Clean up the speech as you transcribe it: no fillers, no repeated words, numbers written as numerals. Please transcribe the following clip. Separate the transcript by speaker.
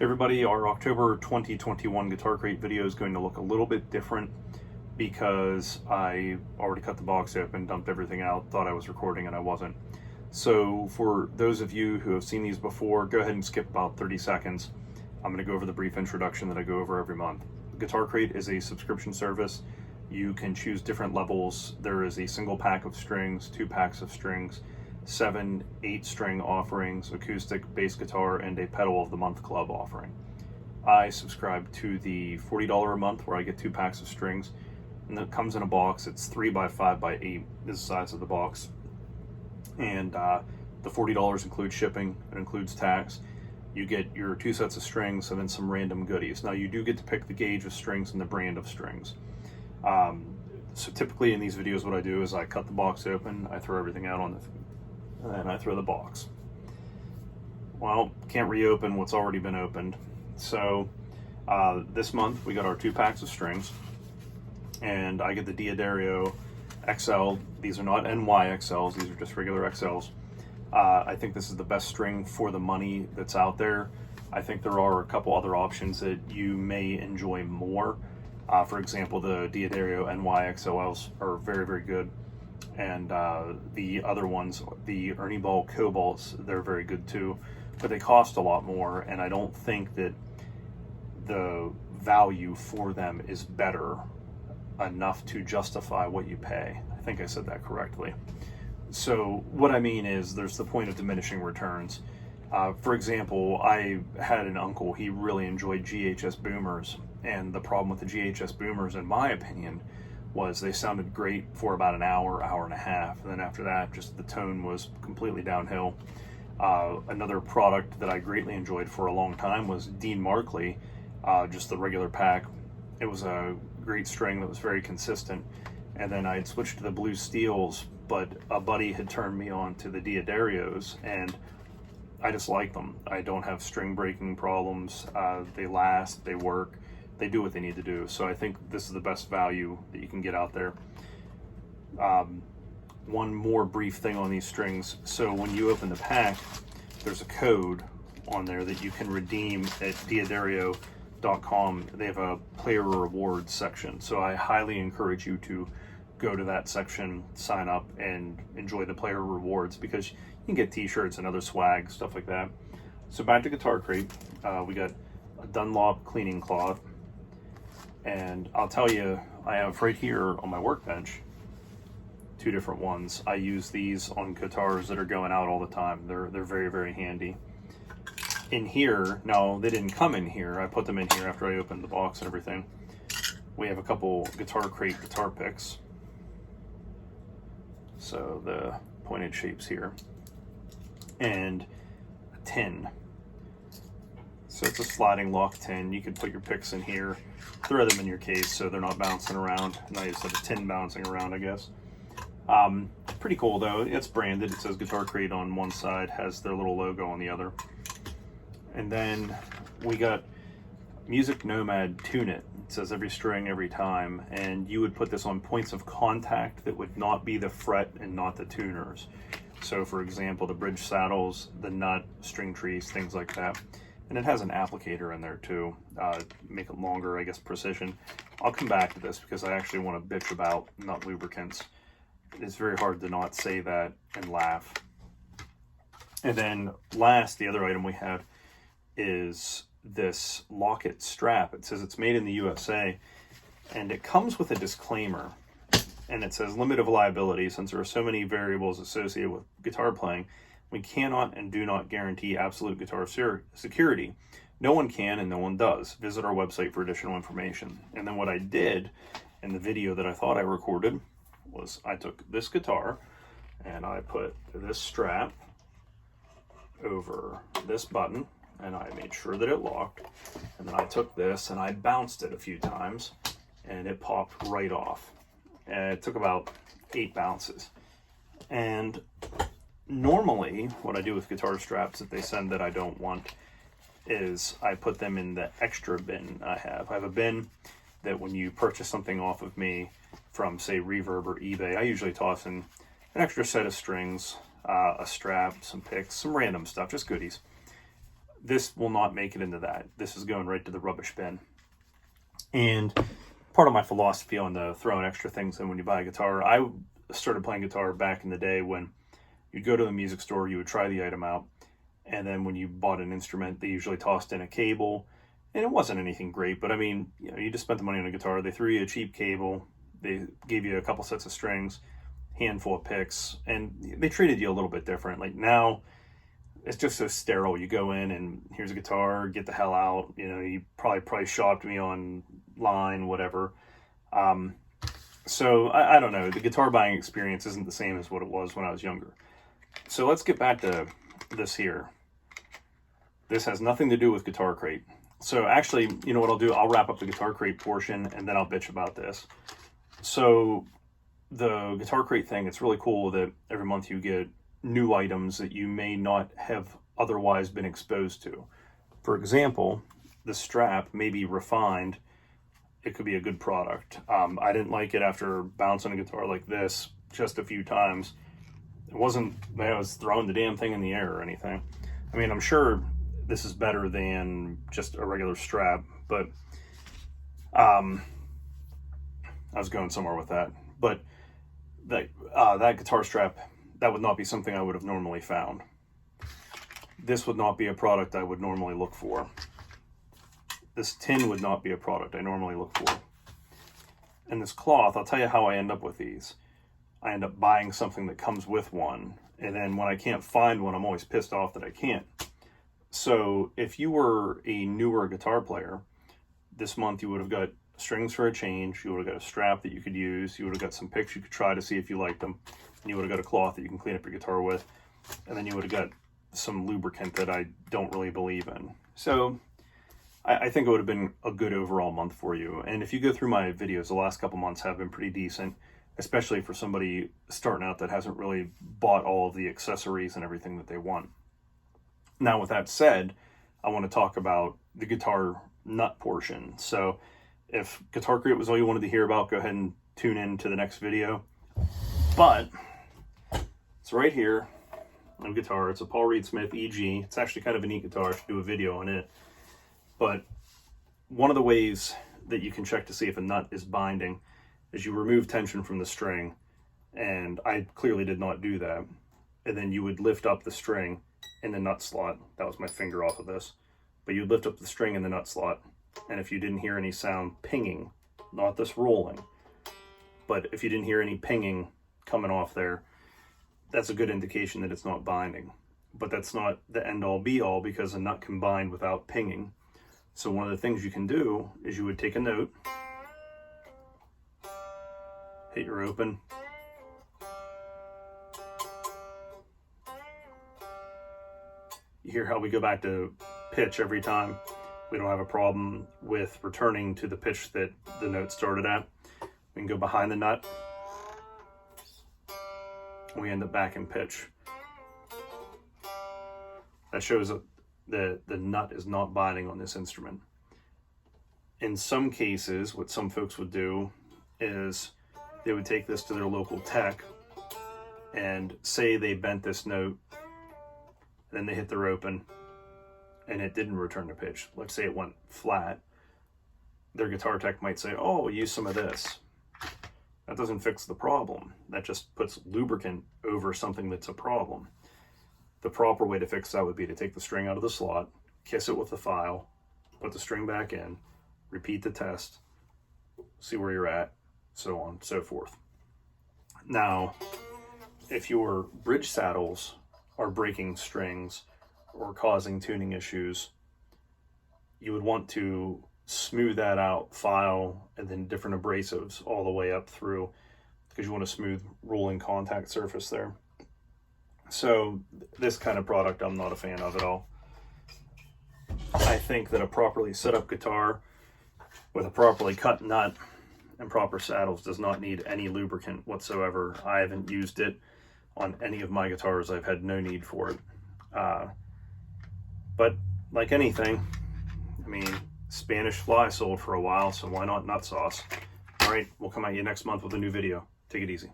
Speaker 1: Everybody, our October 2021 Guitar Crate video is going to look a little bit different because I already cut the box open, dumped everything out, thought I was recording and I wasn't. So for those of you who have seen these before, go ahead and skip about 30 seconds. I'm going to go over the brief introduction that I go over every month. Guitar Crate is a subscription service. You can choose different levels. There is a single pack of strings, 2 packs of strings, 7 8-string offerings, acoustic, bass guitar, and a pedal of the month club offering. I subscribe to the $40 a month where I get 2 packs of strings, and it comes in a box. It's 3 by 5 by 8 is the size of the box, and the $40 includes shipping. It includes tax. You get your 2 sets of strings and then some random goodies. Now you do get to pick the gauge of strings and the brand of strings. So typically in these videos what I do is I cut the box open, I throw everything out on the and then I throw the box. Well, can't reopen what's already been opened. So this month we got our 2 packs of strings, and I get the DAddario XL. These are not NY XLs, these are just regular XLs. I think this is the best string for the money that's out there. I think there are a couple other options that you may enjoy more. For example, the DAddario NY XLs are very, very good. And the other ones, the Ernie Ball Cobalts, they're very good too, but they cost a lot more, and I don't think that the value for them is better enough to justify what you pay. I think I said that correctly. So what I mean is there's the point of diminishing returns. For example, I had an uncle, he really enjoyed GHS boomers, and the problem with the GHS boomers, in my opinion, was they sounded great for about an hour, hour and a half, and then after that, just the tone was completely downhill. Another product that I greatly enjoyed for a long time was Dean Markley, just the regular pack. It was a great string that was very consistent, and then I had switched to the Blue Steels, but a buddy had turned me on to the DAddarios, and I just like them. I don't have string breaking problems. They last, they work. They do what they need to do. So I think this is the best value that you can get out there. One more brief thing on these strings. So when you open the pack, there's a code on there that you can redeem at DAddario.com. They have a player rewards section. So I highly encourage you to go to that section, sign up, and enjoy the player rewards, because you can get t-shirts and other swag, stuff like that. So back to Guitar Crate, we got a Dunlop cleaning cloth. And I'll tell you, I have right here on my workbench 2 different ones. I use these on guitars that are going out all the time. They're very, very handy. In here, now they didn't come in here. I put them in here after I opened the box and everything. We have a couple Guitar Crate guitar picks. So the pointed shapes here. And a tin. So it's a sliding lock tin. You can put your picks in here, throw them in your case so they're not bouncing around. Now you just have a tin bouncing around, I guess. Pretty cool though. It's branded. It says Guitar Crate on one side, has their little logo on the other. And then we got Music Nomad Tune It. It says every string, every time. And you would put this on points of contact that would not be the fret and not the tuners. So for example, the bridge saddles, the nut, string trees, things like that. And it has an applicator in there too, make it longer, I guess, precision. I'll come back to this because I actually want to bitch about nut lubricants. It's very hard to not say that and laugh. And then last, the other item we have is this locket strap. It says it's made in the USA, and it comes with a disclaimer. And it says limit of liability. Since there are so many variables associated with guitar playing, we cannot and do not guarantee absolute guitar security. No one can and no one does. Visit our website for additional information. And then what I did in the video that I thought I recorded was I took this guitar and I put this strap over this button and I made sure that it locked. And then I took this and I bounced it a few times and it popped right off. And it took about 8 bounces. And normally, what I do with guitar straps that they send that I don't want is I put them in the extra bin I have. I have a bin that when you purchase something off of me from, say, Reverb or eBay, I usually toss in an extra set of strings, a strap, some picks, some random stuff, just goodies. This will not make it into that. This is going right to the rubbish bin. And part of my philosophy on the throwing extra things in when you buy a guitar, I started playing guitar back in the day when you'd go to the music store, you would try the item out, and then when you bought an instrument, they usually tossed in a cable, and it wasn't anything great, but I mean, you know, you just spent the money on a guitar, they threw you a cheap cable, they gave you a couple sets of strings, handful of picks, and they treated you a little bit different. Like now, it's just so sterile. You go in and here's a guitar, get the hell out. You know, you probably shopped me online, whatever. So I don't know. The guitar buying experience isn't the same as what it was when I was younger. So let's get back to this here. This has nothing to do with Guitar Crate. So actually, you know what I'll do? I'll wrap up the Guitar Crate portion and then I'll bitch about this. So the Guitar Crate thing, it's really cool that every month you get new items that you may not have otherwise been exposed to. For example, the strap may be refined. It could be a good product. I didn't like it after bouncing a guitar like this just a few times. It wasn't that I was throwing the damn thing in the air or anything. I mean, I'm sure this is better than just a regular strap, but I was going somewhere with that. But that guitar strap, that would not be something I would have normally found. This would not be a product I would normally look for. This tin would not be a product I normally look for. And this cloth, I'll tell you how I end up with these. I end up buying something that comes with one, and then when I can't find one, I'm always pissed off that I can't. So if you were a newer guitar player, this month you would have got strings for a change, you would have got a strap that you could use, you would have got some picks you could try to see if you liked them, and you would have got a cloth that you can clean up your guitar with, and then you would have got some lubricant that I don't really believe in. So I think it would have been a good overall month for you. And if you go through my videos, the last couple months have been pretty decent, especially for somebody starting out that hasn't really bought all of the accessories and everything that they want. Now, with that said, I want to talk about the guitar nut portion. So if Guitar Crate was all you wanted to hear about, go ahead and tune in to the next video. But it's right here on guitar. It's a Paul Reed Smith EG. It's actually kind of a neat guitar. I should do a video on it. But one of the ways that you can check to see if a nut is binding is you remove tension from the string. And I clearly did not do that. And then you would lift up the string in the nut slot. That was my finger off of this. But you'd lift up the string in the nut slot. And if you didn't hear any sound pinging, not this rolling, but if you didn't hear any pinging coming off there, that's a good indication that it's not binding. But that's not the end all be all, because a nut can bind without pinging. So one of the things you can do is you would take a note, hit your open, you hear how we go back to pitch every time. We don't have a problem with returning to the pitch that the note started at. We can go behind the nut, and we end up back in pitch. That shows that the nut is not binding on this instrument. In some cases, what some folks would do is they would take this to their local tech and say they bent this note, then they hit their open and it didn't return to pitch. Let's say it went flat. Their guitar tech might say, oh, use some of this. That doesn't fix the problem. That just puts lubricant over something that's a problem. The proper way to fix that would be to take the string out of the slot, kiss it with the file, put the string back in, repeat the test, see where you're at, so on and so forth. Now, if your bridge saddles are breaking strings or causing tuning issues, you would want to smooth that out, file, and then different abrasives all the way up through, because you want a smooth rolling contact surface there. So this kind of product I'm not a fan of at all. I think that a properly set up guitar with a properly cut nut and proper saddles does not need any lubricant whatsoever. I haven't used it on any of my guitars. I've had no need for it. But like anything, I mean, Spanish fly sold for a while, so why not nut sauce? All right, we'll come at you next month with a new video. Take it easy.